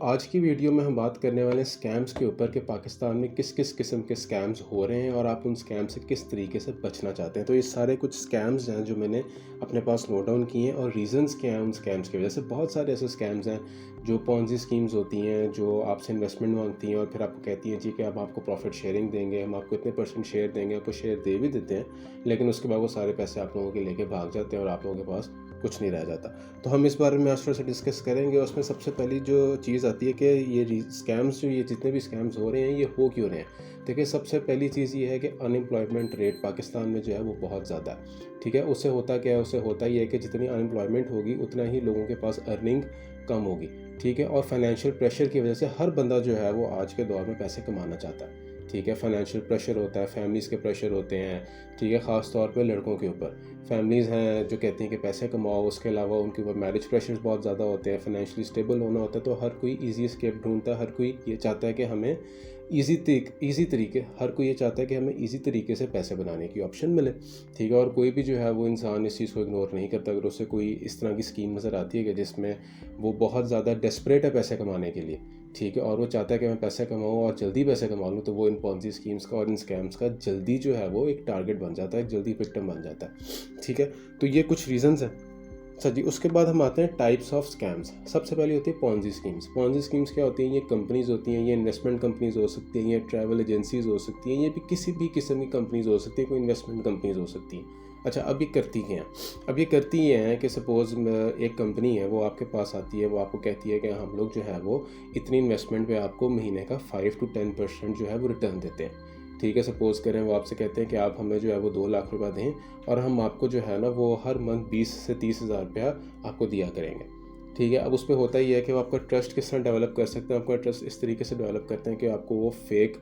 आज की वीडियो में हम बात करने वाले हैं स्कैम्स के ऊपर कि पाकिस्तान में किस किस किस्म के स्कैम्स हो रहे हैं और आप उन स्कैम से किस तरीके से बचना चाहते हैं। तो ये सारे कुछ स्कैम्स हैं जो मैंने अपने पास नोट डाउन किए हैं और रीज़न्स क्या हैं उन स्कैम्स की वजह से। बहुत सारे ऐसे स्कैम्स हैं जो पॉन्जी स्कीम्स होती हैं जो आपसे इन्वेस्टमेंट मांगती हैं और फिर आपको कहती हैं जी कि अब आपको प्रॉफिट शेयरिंग देंगे, हम आपको इतने % शेयर देंगे। आपको शेयर दे भी देते हैं लेकिन उसके बाद वो सारे पैसे आप लोगों के लेके भाग जाते हैं और आप लोगों के पास कुछ नहीं रह जाता। तो हम इस बारे में आज थोड़ा सा डिस्कस करेंगे। उसमें सबसे पहली जो चीज़ आती है कि ये स्कैम्स जो ये जितने भी स्कैम्स हो रहे हैं ये हो क्यों रहे हैं। देखिए, सबसे पहली चीज़ ये है कि अनएम्प्लॉयमेंट रेट पाकिस्तान में जो है वो बहुत ज़्यादा है। ठीक है, उससे होता क्या है, उससे होता ये है कि जितनी अनएम्प्लॉयमेंट होगी उतना ही लोगों के पास अर्निंग कम होगी। ठीक है, और फाइनेंशियल प्रेशर की वजह से हर बंदा जो है वो आज के दौर में पैसे कमाना चाहता है। ठीक है, फाइनेंशियल प्रेशर होता है, फैमिलीज़ के प्रेशर होते हैं। ठीक है, ख़ास तौर पे लड़कों के ऊपर फैमिलीज़ हैं जो कहती हैं कि पैसे कमाओ। उसके अलावा उनके ऊपर मैरिज प्रेशर्स बहुत ज़्यादा होते हैं, फाइनेंशियली स्टेबल होना होता है। तो हर कोई ईज़ी एस्केप ढूंढता है, हर कोई ये चाहता है कि हमें हर कोई ये चाहता है कि हमें ईज़ी तरीके से पैसे बनाने की ऑप्शन मिले। ठीक है, और कोई भी जो है वो इंसान इस चीज़ को इग्नोर नहीं करता। अगर उसे कोई इस तरह की स्कीम नज़र आती है कि जिसमें वो बहुत ज़्यादा डेस्परेट है पैसे कमाने के लिए, ठीक है, और वो चाहता है कि मैं पैसे कमाऊँ और जल्दी पैसे कमा लूँ, तो वो इन पॉन्जी स्कीम्स का और इन स्कैम्स का जल्दी जो है वो एक टारगेट बन जाता है, जल्दी विक्टिम बन जाता है। ठीक है, तो ये कुछ रीज़न्स हैं। अच्छा जी, उसके बाद हम आते हैं टाइप्स ऑफ स्कैम्स। सबसे पहले होती है पॉन्जी स्कीम्स। पॉन्जी स्कीम्स क्या होती हैं? ये कंपनीज़ होती हैं, ये इन्वेस्टमेंट कंपनीज़ हो सकती हैं, ये ट्रैवल एजेंसीज़ हो सकती हैं, ये भी किसी भी किस्म की कंपनीज़ हो सकती हैं, कोई इन्वेस्टमेंट कंपनीज़ हो सकती हैं। अच्छा, अब ये करती क्या हैं? अब ये करती ये हैं कि सपोज़ एक कंपनी है, वो आपके पास आती है, वो आपको कहती है कि हम लोग जो है वो इतनी इन्वेस्टमेंट पे आपको महीने का 5 to 10% जो है वो रिटर्न देते हैं। ठीक है, सपोज़ करें वो आपसे कहते हैं कि आप हमें जो है वो 2 लाख रुपए दें और हम आपको जो है ना वो हर मंथ 20 से 30 हज़ार रुपया आपको दिया करेंगे। ठीक है, अब उस पे होता ये है कि वो आपका ट्रस्ट किस तरह डेवलप कर सकते हैं। आपका ट्रस्ट इस तरीके से डेवलप करते हैं कि आपको वो फेक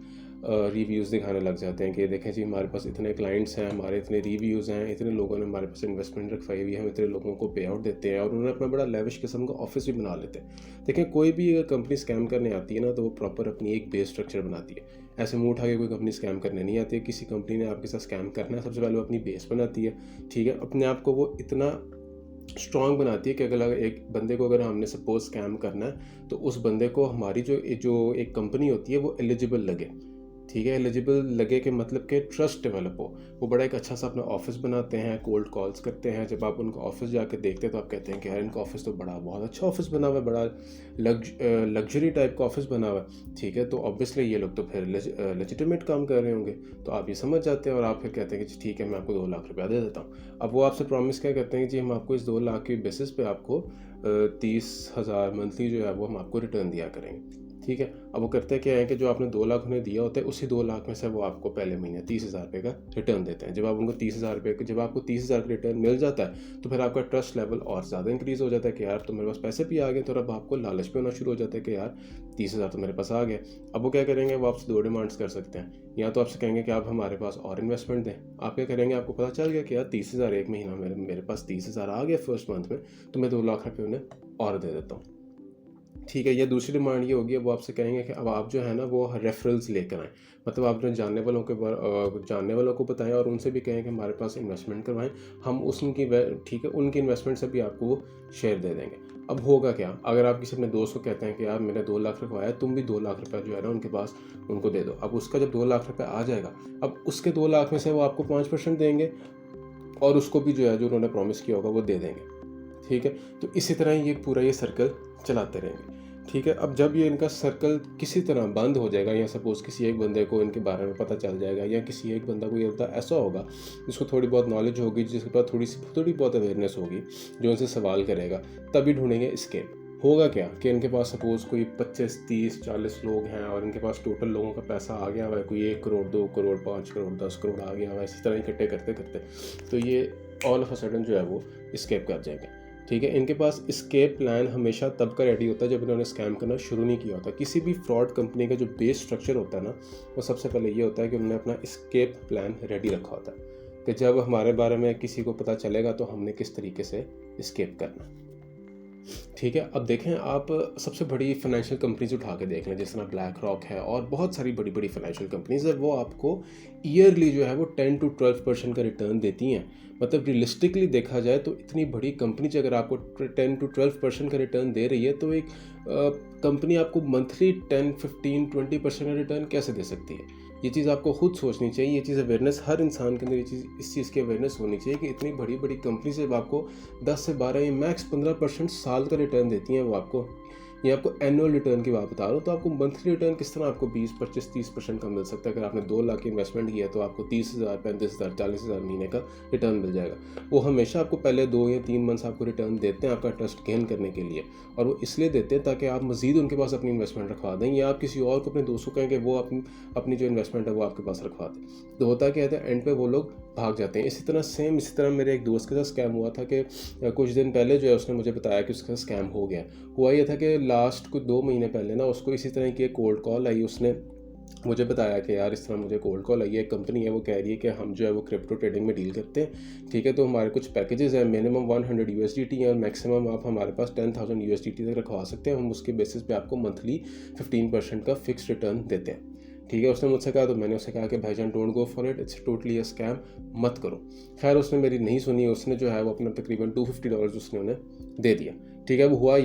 रिव्यूज़ दिखाने लग जाते हैं कि देखें जी, हमारे पास इतने क्लाइंट्स हैं, हमारे इतने रिव्यूज़ हैं, इतने लोगों ने हमारे पास इन्वेस्टमेंट रखवाई हुई है, हम इतने लोगों को पे आउट देते हैं और उन्होंने अपना बड़ा लेविश किस्म का ऑफिस भी बना लेते हैं। देखें, कोई भी अगर कंपनी स्कैम करने आती है ना तो वो प्रॉपर अपनी एक बेस स्ट्रक्चर बनाती है। ऐसे मुँह उठा के कोई कंपनी स्कैम करने नहीं आती है। किसी कंपनी ने आपके साथ स्कैम करना है, सबसे पहले वो अपनी बेस बनाती है। ठीक है, अपने आप को वो इतना स्ट्रॉन्ग बनाती है कि अगर एक बंदे को अगर हमने सपोज स्कैम करना है तो उस बंदे को हमारी जो जो एक कंपनी होती है वो एलिजिबल लगे। ठीक है, एलिजिबल लगे कि मतलब कि ट्रस्ट डेवलप हो। वो बड़ा एक अच्छा सा अपना ऑफिस बनाते हैं, कोल्ड कॉल्स करते हैं। जब आप उनका ऑफिस जाके देखते हैं तो आप कहते हैं कि यार इनका ऑफिस तो बड़ा बहुत अच्छा ऑफिस बना हुआ है, बड़ा लग्जरी टाइप का ऑफिस बना हुआ है। ठीक है, तो ऑब्वियसली ये लोग तो फिर लेजिटिमेट काम कर रहे होंगे। तो आप ये समझ जाते हैं और आप फिर कहते हैं कि ठीक है, मैं आपको 2 लाख रुपया दे देता हूँ। अब वो आपसे प्रॉमिस क्या करते हैं कि जी हम आपको इस 2 लाख की बेसिस पे आपको 30,000 मंथली जो है वो हम आपको रिटर्न दिया करेंगे। ठीक है, अब वो करते क्या है कि जो आपने 2 लाख उन्हें दिया होता है उसी 2 लाख में से वो आपको पहले महीने 30,000 रुपये का रिटर्न देते हैं। जब आप उनको 30,000 रुपये जब आपको 30,000 का रिटर्न मिल जाता है तो फिर आपका ट्रस्ट लेवल और ज़्यादा इंक्रीज़ हो जाता है कि यार तो मेरे पास पैसे भी आ गए। तो अब आपको लालच भी होना शुरू हो जाता है कि यार 30,000 तो मेरे पास आ गए। अब वो क्या करेंगे, वो आपसे 2 डिमांड्स कर सकते हैं। या तो आपसे कहेंगे कि आप हमारे पास और इन्वेस्टमेंट दें। आप क्या करेंगे, आपको पता चल गया कि यार 30,000 एक महीना मेरे पास 30,000 आ गया फर्स्ट मंथ में, तो मैं 2 लाख रुपये उन्हें और दे देता हूँ। ठीक है, या दूसरी डिमांड ये होगी, अब वो आपसे कहेंगे कि अब आप जो है ना वो रेफरल्स लेकर आएँ। मतलब आप जो जानने वालों को बताएं और उनसे भी कहें कि हमारे पास इन्वेस्टमेंट करवाएं, हम ठीक है उनकी इन्वेस्टमेंट से भी आपको वो शेयर दे देंगे। अब होगा क्या, अगर आप किसी अपने दोस्त को कहते हैं कि यार मैंने 2 लाख रखवाया, तुम भी 2 लाख रुपये जो है ना उनके पास उनको दे दो। अब उसका जब 2 लाख रुपये आ जाएगा, अब उसके 2 लाख में से वो आपको 5% देंगे और उसको भी जो है जो उन्होंने प्रॉमिस किया होगा वो दे देंगे। ठीक है, तो इसी तरह ये पूरा ये सर्कल चलाते रहेंगे। ठीक है, अब जब ये इनका सर्कल किसी तरह बंद हो जाएगा या सपोज़ किसी एक बंदे को इनके बारे में पता चल जाएगा या किसी एक बंदा कोई ऐसा होगा जिसको थोड़ी बहुत नॉलेज होगी, जिसके पास थोड़ी बहुत अवेयरनेस होगी, जो उनसे सवाल करेगा, तभी ढूंढेंगे एस्केप। होगा क्या कि इनके पास सपोज़ कोई 25, 30, 40 लोग हैं और इनके पास टोटल लोगों का पैसा आ गया हुआ है, कोई 1 करोड़, 2 करोड़, 5 करोड़, 10 करोड़ आ गया हुआ है। इसी तरह इकट्ठे करते करते तो ये ऑल ऑफ अ सडन जो है वो एस्केप कर जाएंगे। ठीक है, इनके पास एस्केप प्लान हमेशा तब का रेडी होता है जब इन्होंने स्कैम करना शुरू नहीं किया होता। किसी भी फ्रॉड कंपनी का जो बेस स्ट्रक्चर होता है ना, वो सबसे पहले ये होता है कि उन्होंने अपना एस्केप प्लान रेडी रखा होता है कि जब हमारे बारे में किसी को पता चलेगा तो हमने किस तरीके से एस्केप करना। ठीक है। अब देखें आप सबसे बड़ी फाइनेंशियल कंपनीज उठा के देख लें, जिस तरह ब्लैक रॉक है और बहुत सारी बड़ी बड़ी फाइनेंशियल कंपनीज है, वो आपको ईयरली जो है वो 10 to 12% का रिटर्न देती हैं। मतलब रियलिस्टिकली देखा जाए तो इतनी बड़ी कंपनी जो अगर आपको 10 to 12% का रिटर्न दे रही है, तो एक कंपनी आपको मंथली 10, 15, 20% का रिटर्न कैसे दे सकती है? ये चीज़ आपको खुद सोचनी चाहिए। ये चीज़ अवेयरनेस हर इंसान के अंदर ये चीज़ इस चीज़ की अवेयरनेस होनी चाहिए कि इतनी बड़ी बड़ी कंपनी से आपको 10 से 12 या मैक्स 15% साल का रिटर्न देती हैं वो आपको। ये आपको एनुअल रिटर्न की बात बता रहा हूँ, तो आपको मंथली रिटर्न किस तरह आपको 20, 25, 30% का मिल सकता है। अगर आपने 2 लाख की इन्वेस्टमेंट किया है तो आपको 30,000, 35,000, 40,000 महीने का रिटर्न मिल जाएगा। वो हमेशा आपको पहले 2 या 3 मंथ्स आपको रिटर्न देते हैं आपका ट्रस्ट गेन करने के लिए, और वो इसलिए देते हैं ताकि आप मज़ीद उनके पास अपनी इन्वेस्टमेंट रखवा दें, या आप किसी और को अपने दोस्तों कहें कि वो अपनी जो इन्वेस्टमेंट है वो आपके पास रखवा दें। तो होता क्या है, एंड पे वो लोग भाग जाते हैं। इसी तरह मेरे एक दोस्त के साथ स्कैम हुआ था कि कुछ दिन पहले जो है उसने मुझे बताया कि उसका स्कैम हो गया। हुआ ये था कि लास्ट कुछ 2 महीने पहले ना उसको इसी तरह की एक कोल्ड कॉल आई। उसने मुझे बताया कि यार इस तरह मुझे कोल्ड कॉल आई है, एक कंपनी है वो कह रही है कि हम जो है वो क्रिप्टो ट्रेडिंग में डील करते हैं, ठीक है, तो हमारे कुछ पैकेजेस हैं, मिनिमम 100 USDT है और मैक्सिमम आप हमारे पास 10,000 USDT तक रखवा सकते हैं, हम उसके बेसिस पे आपको मंथली 15% का फिक्स रिटर्न देते हैं। ठीक है, उसने मुझसे कहा, तो मैंने उससे कहा कि भाईजान don't go for it, it's totally a scam, मत करो। खैर उसने मेरी नहीं सुनी, उसने जो है वो अपना तकरीबन $250 उसने उन्हें दे दिया। ठीक है, वो हुआ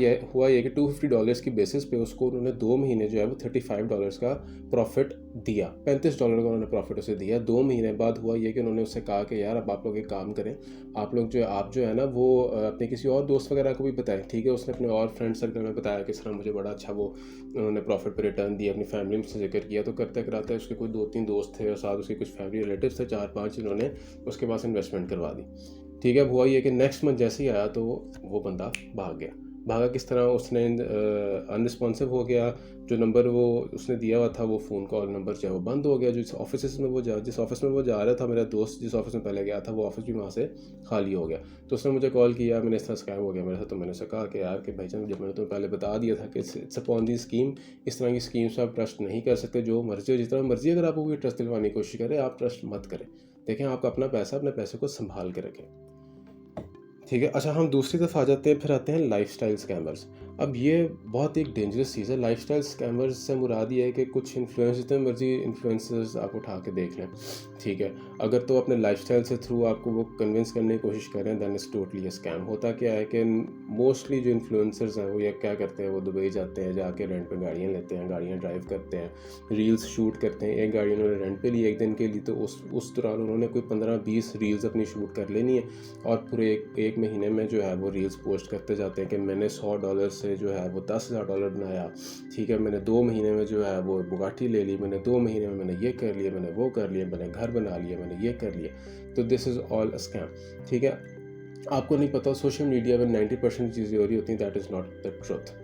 ये कि $250 की बेसिस पे उसको उन्होंने 2 महीने जो है वो $35 का प्रॉफिट दिया, $35 का उन्होंने प्रॉफिट उसे दिया। 2 महीने बाद हुआ ये कि उन्होंने उससे कहा कि यार अब आप लोग एक काम करें, आप जो है ना वो अपने किसी और दोस्त वगैरह को भी बताएं। ठीक है, उसने अपने और फ्रेंड सर्कल में बताया कि सर मुझे बड़ा अच्छा वो उन्होंने प्रॉफिट पर रिटर्न दिया, अपनी फैमिली में से जिक्र किया। तो करते कराते उसके कोई 2-3 दोस्त थे और साथ उसके कुछ फैमिली रिलेटिव्स थे, 4-5 इन्होंने उसके पास इन्वेस्टमेंट करवा दी। ठीक है, हुआ ये कि नेक्स्ट मंथ जैसे ही आया तो वो बंदा भागा किस तरह, उसने अनरिस्पॉन्सिव हो गया। जो नंबर वो उसने दिया हुआ था वो फ़ोन कॉल नंबर जो है वो बंद हो गया। जिस ऑफिस में वो जा रहा था, मेरा दोस्त जिस ऑफिस में पहले गया था वो ऑफिस भी वहाँ से खाली हो गया। तो उसने मुझे कॉल किया, मैंने इस तरह स्कैम हो गया मेरे साथ। तो मैंने उससे कहा कि यार कि भाईजान जब मैंने तुम्हें पहले बता दिया था कि इट्स अपॉन दी स्कीम, इस तरह की स्कीम से आप ट्रस्ट नहीं कर सकते। जो मर्जी हो, जिस तरह मर्जी अगर आपको कोई ट्रस्ट दिलवाने की कोशिश करे, आप ट्रस्ट मत करें। देखें, आपका अपना पैसा, अपने पैसे को संभाल के रखें। ठीक है, अच्छा हम दूसरी तरफ आ जाते हैं, फिर आते हैं लाइफस्टाइल स्कैमर्स। अब ये बहुत एक डेंजरस चीज़ है। लाइफस्टाइल स्कैमर्स से मुराद ये है कि कुछ इन्फ्लुएंस, जितने मर्जी इन्फ्लुएंसर्स आप उठा के देख लें, ठीक है, अगर तो अपने लाइफस्टाइल से थ्रू आपको वो कन्विंस करने की कोशिश करें, then it's totally a scam. होता क्या है कि मोस्टली जो इन्फ्लुएंसर्स हैं वो ये क्या करते हैं, वो दुबई जाते हैं, जाके रेंट पे गाड़ियाँ लेते हैं, गाड़ियाँ ड्राइव करते हैं, रील्स शूट करते हैं। एक गाड़ी उन्होंने रेंट पे ली एक दिन के लिए, तो उस दौरान उन्होंने कोई 15-20 रील्स अपनी शूट कर लेनी है, और पूरे एक महीने में जो है वो रील्स पोस्ट करते जाते हैं कि मैंने $100 से जो है वो $10,000 बनाया। ठीक है, मैंने 2 महीने में जो है वो बुगाटी ले ली, मैंने 2 महीने में मैंने ये कर लिया, मैंने वो कर लिया, मैंने घर बना लिया, मैंने ये कर लिया। तो this is all a scam. ठीक है, आपको नहीं पता सोशल मीडिया में 90% चीज़ें हो रही होती हैं, that is not the truth.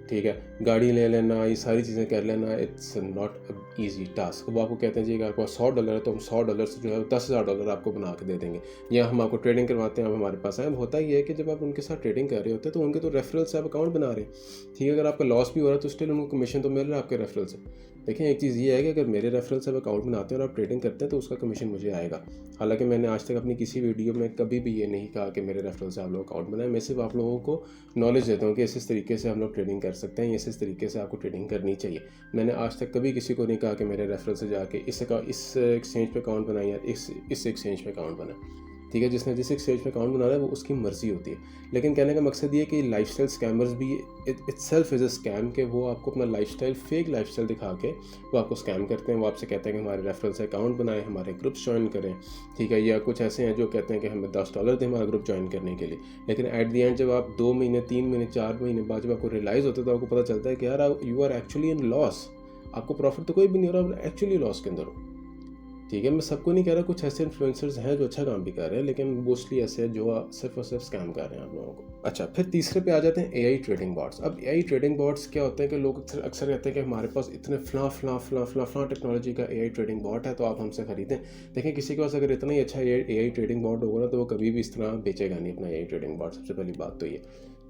ठीक है, गाड़ी ले लेना, ये सारी चीज़ें कर लेना, इट्स नॉट ईजी टास्क। वो आपको कहते हैं जी अगर आपके पास $100 है तो हम $100 से जो है $10,000 आपको बना के दे देंगे, या हम आपको ट्रेडिंग करवाते हैं, अब हमारे पास है। होता ही है कि जब आप उनके साथ ट्रेडिंग कर रहे होते हैं तो उनके तो रेफरल से आप अकाउंट बना रहे हैं। ठीक है, अगर आपका लॉस भी हो रहा है तो स्टिल उनको कमीशन तो मिल रहा है आपके रेफरल से। देखें, एक चीज़ ये है कि अगर मेरे रेफरल से आप अकाउंट बनाते हैं और आप ट्रेडिंग करते हैं तो उसका कमीशन मुझे आएगा। हालांकि मैंने आज तक अपनी किसी वीडियो में कभी भी ये नहीं कहा कि मेरे रेफरल से आप लोग अकाउंट बनाएं। मैं सिर्फ आप लोगों को नॉलेज देता हूँ कि इस तरीके से हम लोग ट्रेडिंग कर सकते हैं, इस तरीके से आपको ट्रेडिंग करनी चाहिए। मैंने आज तक कभी किसी को नहीं कहा कि मेरे रेफरल से जाके इस एक्सचेंज पे अकाउंट बनाए या इस एक्सचेंज पे अकाउंट बनाए। ठीक है, जिसने जिस एक्सचेंज पे अकाउंट बनाना है वो उसकी मर्ज़ी होती है। लेकिन कहने का मकसद ये है कि लाइफस्टाइल स्कैमर्स भी इटसेल्फ इज़ अ स्कैम, कि वो आपको अपना लाइफस्टाइल, फेक लाइफस्टाइल दिखा के वो आपको स्कैम करते हैं। वो आपसे कहते हैं कि हमारे रेफरल से अकाउंट बनाएं, हमारे ग्रुप्स ज्वाइन करें। ठीक है, या कुछ ऐसे हैं जो कहते हैं कि हमें $10 दें हमारा ग्रुप ज्वाइन करने के लिए। लेकिन एट दी एंड जब आप 2 महीने, 3 महीने, 4 महीने बाद जब आपको रियलाइज़ होता है तो आपको पता चलता है कि यार you are actually in loss. आपको प्रॉफिट तो कोई भी नहीं हो रहा, एक्चुअली लॉस के अंदर हो। ठीक है, मैं सबको नहीं कह रहा, कुछ ऐसे इन्फ्लुएंसर्स हैं जो अच्छा काम भी कर रहे हैं, लेकिन मोस्टली ऐसे हैं जो सिर्फ और सिर्फ स्कैम कर रहे हैं आप लोगों को। अच्छा, फिर तीसरे पे आ जाते हैं एआई ट्रेडिंग बॉट्स। अब एआई ट्रेडिंग बॉट्स क्या होते हैं कि लोग अक्सर कहते हैं कि हमारे पास इतने फला टेक्नोलॉजी का एआई ट्रेडिंग बॉट है तो आप हमसे ख़रीदें। देखें, किसी के पास अगर इतना ही अच्छा एआई ट्रेडिंग बॉट होगा ना तो वो कभी भी इस तरह बेचेगा नहीं अपना एआई ट्रेडिंग बॉट। सबसे पहली बात तो ये।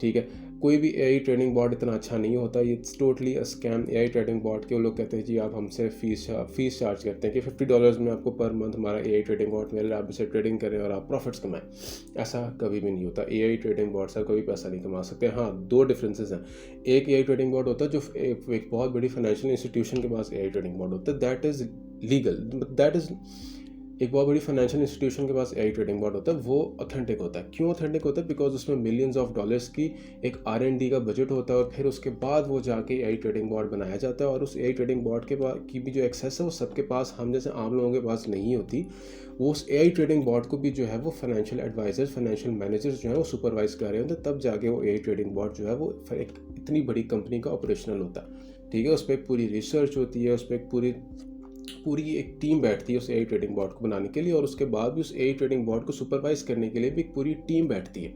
ठीक है। कोई भी एआई ट्रेडिंग बॉट इतना अच्छा नहीं होता, ये it's totally a scam. AI trading bot के वो लोग कहते हैं जी आप हमसे फीस चार्ज करते हैं कि $50 में आपको पर मंथ हमारा एआई ट्रेडिंग बॉट मिल रहा है, आप इसे ट्रेडिंग करें और आप प्रॉफिट्स कमाएं। ऐसा कभी भी नहीं होता। एआई ट्रेडिंग बॉट से कभी पैसा नहीं कमा सकते। हाँ, दो डिफरेंसेस हैं। एक एआई ट्रेडिंग बॉट होता है जो एक बहुत बड़ी फाइनेंशियल इंस्टीट्यूशन के पास एआई ट्रेडिंग बॉट होता है, that is legal, that is एक बहुत बड़ी फाइनेंशियल इंस्टीट्यूशन के पास एआई ट्रेडिंग बॉट होता है, वो ऑथेंटिक होता है। क्यों ऑथेंटिक होता है? बिकॉज उसमें मिलियंस ऑफ डॉलर्स की एक R&D का बजट होता है और फिर उसके बाद वो जाके एआई ट्रेडिंग बॉट बनाया जाता है। और उस एआई ट्रेडिंग बॉट के पास की भी जो एक्सेस है वो सबके पास, हम जैसे आम लोगों के पास नहीं होती। वो उस एआई ट्रेडिंग बॉट को भी जो है वो फाइनेंशियल एडवाइजर्स, फाइनेंशियल मैनेजर्स जो है वो सुपरवाइज कर रहे होते हैं, तब जाके वो एआई ट्रेडिंग बॉट जो है वो एक इतनी बड़ी कंपनी का ऑपरेशनल होता है। ठीक है, उस पर एक पूरी रिसर्च होती है, उस पर एक पूरी एक टीम बैठती है उस एआई ट्रेडिंग बॉट को बनाने के लिए, और उसके बाद भी उस एआई ट्रेडिंग बॉट को सुपरवाइज करने के लिए भी एक पूरी टीम बैठती है।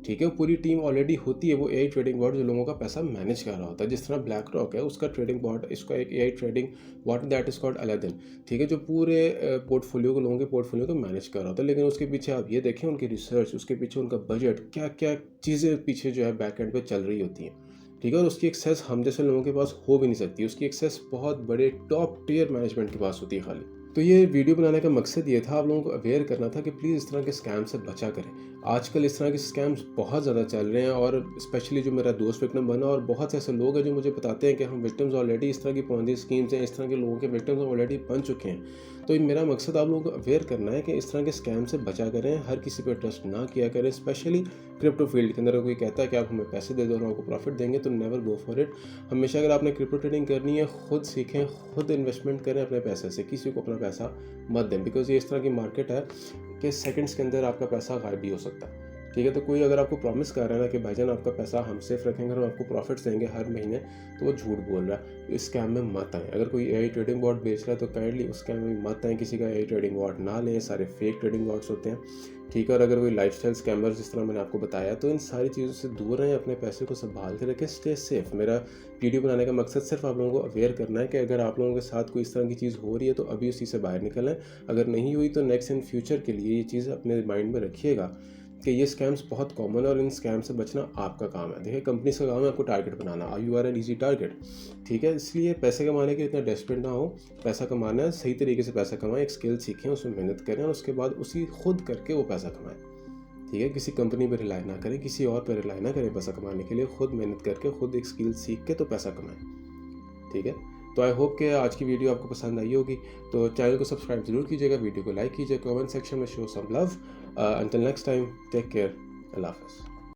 ठीक है, वो पूरी टीम ऑलरेडी होती है। वो एआई ट्रेडिंग बॉट जो लोगों का पैसा मैनेज कर रहा होता है, जिस तरह ब्लैक रॉक है उसका ट्रेडिंग बॉट, इसका एक AI trading bought that is called Aladdin. ठीक है, जो पूरे पोर्टफोलियो को, लोगों के पोर्टफोलियो को मैनेज कर रहा होता है। लेकिन उसके पीछे आप ये देखें उनकी रिसर्च, उसके पीछे उनका बजट, क्या क्या चीज़ें पीछे जो है बैक एंड पे चल रही होती हैं। ठीक है, और उसकी एक्सेस हम जैसे लोगों के पास हो भी नहीं सकती। उसकी एक्सेस बहुत बड़े टॉप टियर मैनेजमेंट के पास होती है खाली। तो ये वीडियो बनाने का मकसद ये था आप लोगों को अवेयर करना था कि प्लीज़ इस तरह के स्कैम से बचा करें। आजकल इस तरह के स्कैम्स बहुत ज़्यादा चल रहे हैं, और स्पेशली जो मेरा दोस्त विक्टिम बना, और बहुत से ऐसे लोग हैं जो मुझे बताते हैं कि हम विक्टिम्स ऑलरेडी इस तरह की पॉन्जी स्कीम्स हैं, इस तरह के लोगों के विक्टिम्स ऑलरेडी बन चुके हैं। तो मेरा मकसद आप लोगों को अवेयर करना है कि इस तरह के स्कैम से बचा करें, हर किसी पर ट्रस्ट ना किया करें। स्पेशली क्रिप्टो फील्ड के अंदर कोई कहता है कि आप हमें पैसे दे दो और आपको प्रॉफिट देंगे, तो नेवर गो फॉर इट। हमेशा अगर आपने क्रिप्टो ट्रेडिंग करनी है, खुद सीखें, खुद इन्वेस्टमेंट करें अपने पैसे से, किसी को अपना पैसा मत दें। बिकॉज ये इस तरह की मार्केट है कि सेकंड्स के अंदर आपका पैसा गायब भी हो सकता है। ठीक है, तो कोई अगर आपको प्रॉमिस कर रहा है ना कि भाईजान आपका पैसा हम सेफ रखेंगे और आपको प्रॉफिट्स देंगे हर महीने, तो वो झूठ बोल रहा है। तो इस स्कैम में मत आए। अगर कोई एआई ट्रेडिंग बॉट बेच रहा है तो काइंडली उस स्कैम में मत आए, किसी का एआई ट्रेडिंग बॉट ना लें। सारे फेक ट्रेडिंग बॉट्स होते हैं। ठीक है, और अगर कोई लाइफस्टाइल स्कैमर्स जिस तरह मैंने आपको बताया, तो इन सारी चीज़ों से दूर रहें, अपने पैसे को संभाल के रखें, स्टे सेफ। मेरा वीडियो बनाने का मकसद सिर्फ आप लोगों को अवेयर करना है कि अगर आप लोगों के साथ कोई इस तरह की चीज़ हो रही है तो अभी उसी से बाहर निकलें। अगर नहीं हुई तो नेक्स्ट इन फ्यूचर के लिए ये चीज़ अपने माइंड में रखिएगा कि ये स्कैम्स बहुत कॉमन है और इन स्कैम से बचना आपका काम है। देखिए, कंपनी का काम है आपको टारगेट बनाना, you are an easy target. ठीक है, इसलिए पैसे कमाने के इतना डेस्परेट ना हो। पैसा कमाना है, सही तरीके से पैसा कमाएं, एक स्किल सीखें, उसमें मेहनत करें और उसके बाद उसी खुद करके वो पैसा कमाएं। ठीक है, किसी कंपनी पर रिलाई ना करें, किसी और पर रिलाई ना करें पैसा कमाने के लिए। खुद मेहनत करके, खुद एक स्किल सीख के तो पैसा कमाएं। ठीक है, तो आई होप कि आज की वीडियो आपको पसंद आई होगी। तो चैनल को सब्सक्राइब जरूर कीजिएगा, वीडियो को लाइक कीजिए, कमेंट सेक्शन में show some love. Until next time, take care. Allah Hafiz.